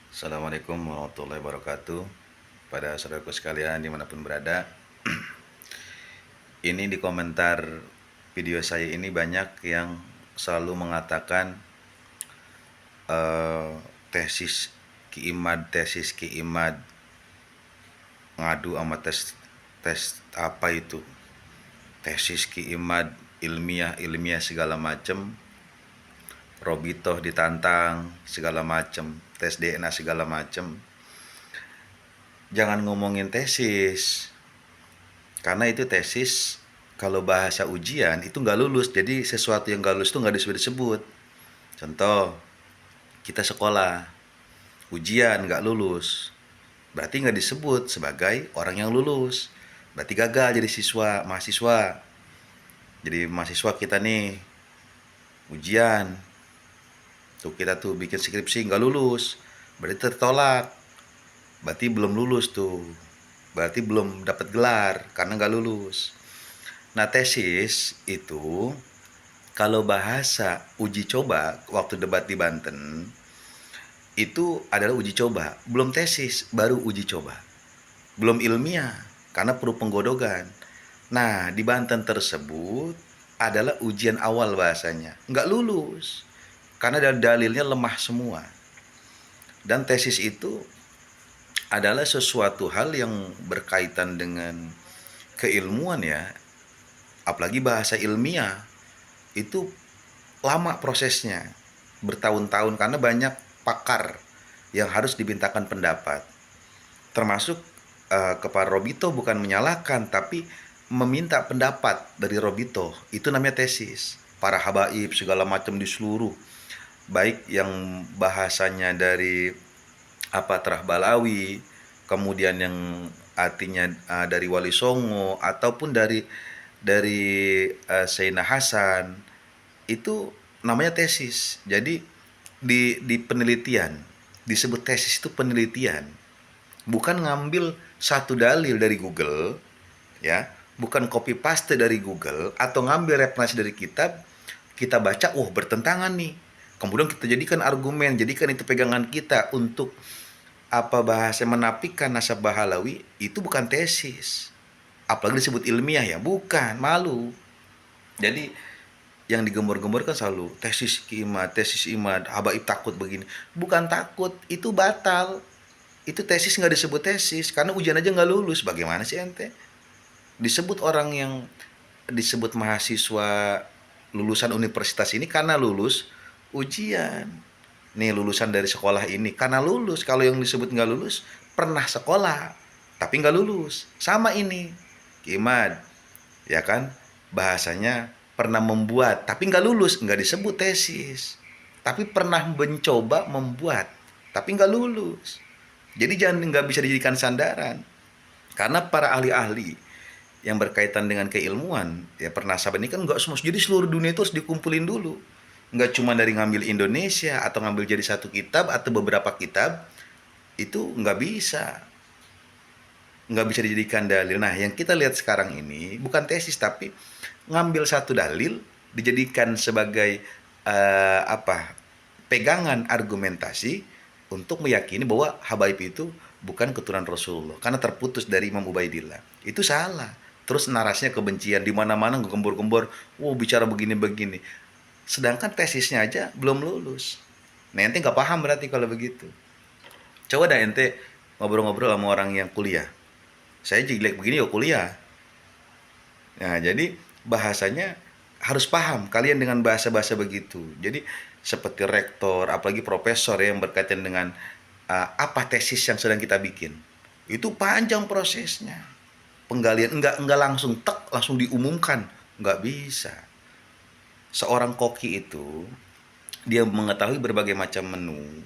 Assalamualaikum warahmatullahi wabarakatuh. Pada saudaraku sekalian dimanapun berada, ini di komentar video saya ini banyak yang selalu mengatakan eh, tesis Ki Imad, ngadu sama tes apa itu, tesis Ki Imad ilmiah segala macem, Robitoh ditantang segala macem, tes DNA segala macem. Jangan ngomongin tesis, karena itu tesis kalau bahasa ujian itu nggak lulus. Jadi sesuatu yang nggak lulus itu nggak disebut-sebut. Contoh, kita sekolah, ujian nggak lulus, berarti nggak disebut sebagai orang yang lulus. Berarti gagal jadi mahasiswa. Jadi mahasiswa kita nih, ujian, tuh kita tuh bikin skripsi nggak lulus, berarti tertolak. Berarti belum lulus tuh. Berarti belum dapat gelar karena nggak lulus. Nah, tesis itu kalau bahasa uji coba waktu debat di Banten itu adalah uji coba, belum tesis, baru uji coba. Belum ilmiah karena perlu penggodogan. Nah, di Banten tersebut adalah ujian awal bahasanya. Nggak lulus karena dalilnya lemah semua. Dan tesis itu adalah sesuatu hal yang berkaitan dengan keilmuan ya, apalagi bahasa ilmiah itu lama prosesnya, bertahun-tahun karena banyak pakar yang harus dimintakan pendapat, termasuk kepada Robito, bukan menyalahkan tapi meminta pendapat dari Robito. Itu namanya tesis. Para habaib segala macam di seluruh, baik yang bahasanya dari Terah Balawi, kemudian yang artinya dari Wali Songo, ataupun dari Seyna Hasan, itu namanya tesis. Jadi di penelitian disebut tesis, itu penelitian, bukan ngambil satu dalil dari Google ya, bukan copy paste dari Google atau ngambil referensi dari kitab, kita baca, oh bertentangan nih, kemudian kita jadikan argumen, jadikan itu pegangan kita untuk bahasa menafikan nasab Bahalawi. Itu bukan tesis, apalagi disebut ilmiah ya, bukan, malu. Jadi yang digembor-gembor kan selalu tesis Imad, habaib takut begini. Bukan takut, itu batal. Itu tesis nggak disebut tesis, karena ujian aja nggak lulus. Bagaimana sih ente? Disebut orang yang disebut mahasiswa lulusan universitas ini karena lulus ujian. Nih lulusan dari sekolah ini karena lulus. Kalau yang disebut nggak lulus, pernah sekolah tapi nggak lulus. Sama ini, Kimad, ya kan? Bahasanya pernah membuat tapi nggak lulus, nggak disebut tesis. Tapi pernah mencoba membuat tapi nggak lulus. Jadi jangan, nggak bisa dijadikan sandaran. Karena para ahli-ahli yang berkaitan dengan keilmuan ya, pernasaban ini kan nggak semua, jadi seluruh dunia itu harus dikumpulin dulu, nggak cuma dari ngambil Indonesia atau ngambil jadi satu kitab atau beberapa kitab. Itu nggak bisa dijadikan dalil. Nah, yang kita lihat sekarang ini bukan tesis tapi ngambil satu dalil dijadikan sebagai pegangan argumentasi untuk meyakini bahwa habaib itu bukan keturunan Rasulullah karena terputus dari Imam Ubaidillah. Itu salah. Terus narasinya kebencian, di mana-mana gembor-gembor, wow bicara begini-begini. Sedangkan tesisnya aja belum lulus. Nah, ente nggak paham berarti kalau begitu. Coba dah ente ngobrol-ngobrol sama orang yang kuliah. Saya jelek begini ya kuliah. Nah, jadi bahasanya harus paham kalian dengan bahasa-bahasa begitu. Jadi seperti rektor, apalagi profesor yang berkaitan dengan apa tesis yang sedang kita bikin. Itu panjang prosesnya. Penggalian enggak langsung langsung diumumkan, enggak bisa. Seorang koki itu dia mengetahui berbagai macam menu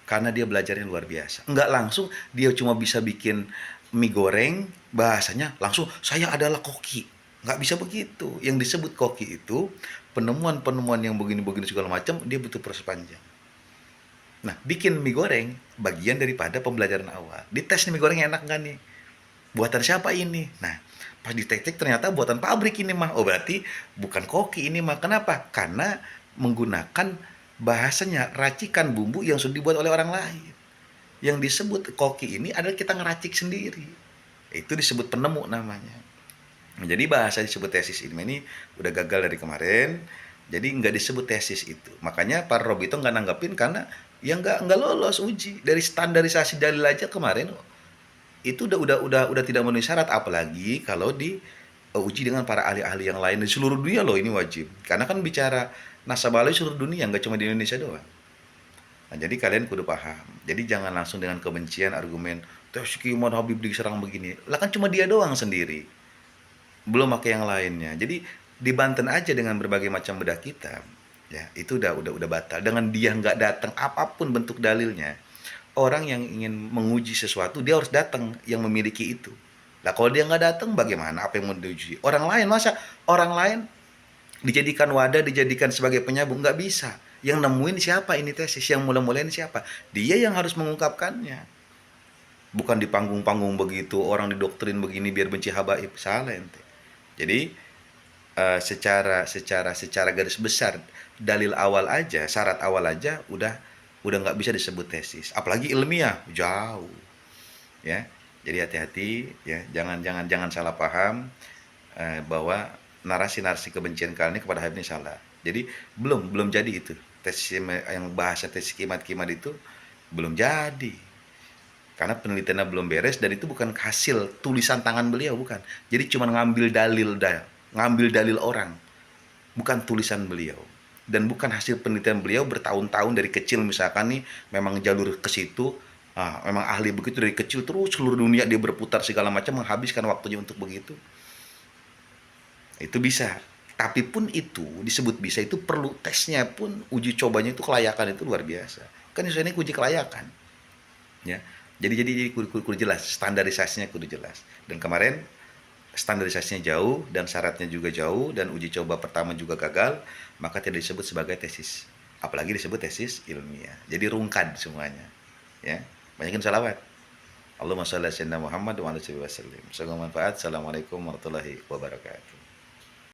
karena dia belajarnya luar biasa. Enggak langsung dia cuma bisa bikin mie goreng, bahasanya langsung saya adalah koki. Nggak bisa begitu. Yang disebut koki itu penemuan-penemuan yang begini-begini segala macam, dia butuh proses panjang. Nah, bikin mie goreng bagian daripada pembelajaran awal. Dites nih, mie goreng enak nggak nih? Buatan siapa ini? Nah, pas ditek-tek ternyata buatan pabrik ini mah. Oh, berarti bukan koki ini mah. Kenapa? Karena menggunakan bahasanya racikan bumbu yang sudah dibuat oleh orang lain. Yang disebut koki ini adalah kita ngeracik sendiri. Itu disebut penemu namanya. Jadi bahasa disebut tesis ini udah gagal dari kemarin. Jadi nggak disebut tesis itu. Makanya Pak Rob itu nggak nanggapin karena ya nggak lolos uji dari standarisasi dalil aja kemarin itu udah tidak memenuhi syarat, apalagi kalau di uji dengan para ahli-ahli yang lain di seluruh dunia loh. Ini wajib karena kan bicara nasabah halal seluruh dunia, nggak cuma di Indonesia doang. Nah, jadi kalian kudu paham. Jadi jangan langsung dengan kebencian argumen Teski Imam Habib diserang begini. Lah kan cuma dia doang sendiri. Belum pakai yang lainnya. Jadi di Banten aja dengan berbagai macam bedah kitab, ya itu udah batal. Dengan dia nggak datang apapun bentuk dalilnya, orang yang ingin menguji sesuatu dia harus datang yang memiliki itu. Lah kalau dia nggak datang bagaimana? Apa yang mau diuji? Orang lain masa orang lain dijadikan wadah, dijadikan sebagai penyambung, nggak bisa. Yang nemuin siapa ini tesis, yang mulai-mulain siapa? Dia yang harus mengungkapkannya. Bukan di panggung-panggung begitu, orang didoktrin begini biar benci habaib, salah ente. Jadi secara garis besar dalil awal aja, syarat awal aja udah nggak bisa disebut tesis, apalagi ilmiah jauh, ya. Jadi hati-hati ya, jangan salah paham bahwa narasi-narasi kebencian kalian ini kepada Habib ini salah. Jadi belum jadi itu tesis yang bahasa tesis kimat-kimat itu belum jadi karena penelitiannya belum beres dan itu bukan hasil tulisan tangan beliau, bukan. Jadi cuma ngambil dalil orang, bukan tulisan beliau dan bukan hasil penelitian beliau bertahun-tahun dari kecil. Misalkan nih memang jalur ke situ, memang ahli begitu dari kecil terus seluruh dunia dia berputar segala macam menghabiskan waktunya untuk begitu, itu bisa. Tapi pun itu disebut bisa, itu perlu tesnya pun, uji cobanya itu kelayakan itu luar biasa. Kan ini uji kelayakan, ya. Jadi kudu jelas, standarisasinya kudu jelas. Dan kemarin standarisasinya jauh dan syaratnya juga jauh dan uji coba pertama juga gagal, maka tidak disebut sebagai tesis. Apalagi disebut tesis ilmiah. Jadi rungkad semuanya. Ya. Banyakin salawat. Allahumma shalli ala sayyidina Muhammad wa ala alihi wasallam. Semoga manfaat. Assalamualaikum warahmatullahi wabarakatuh.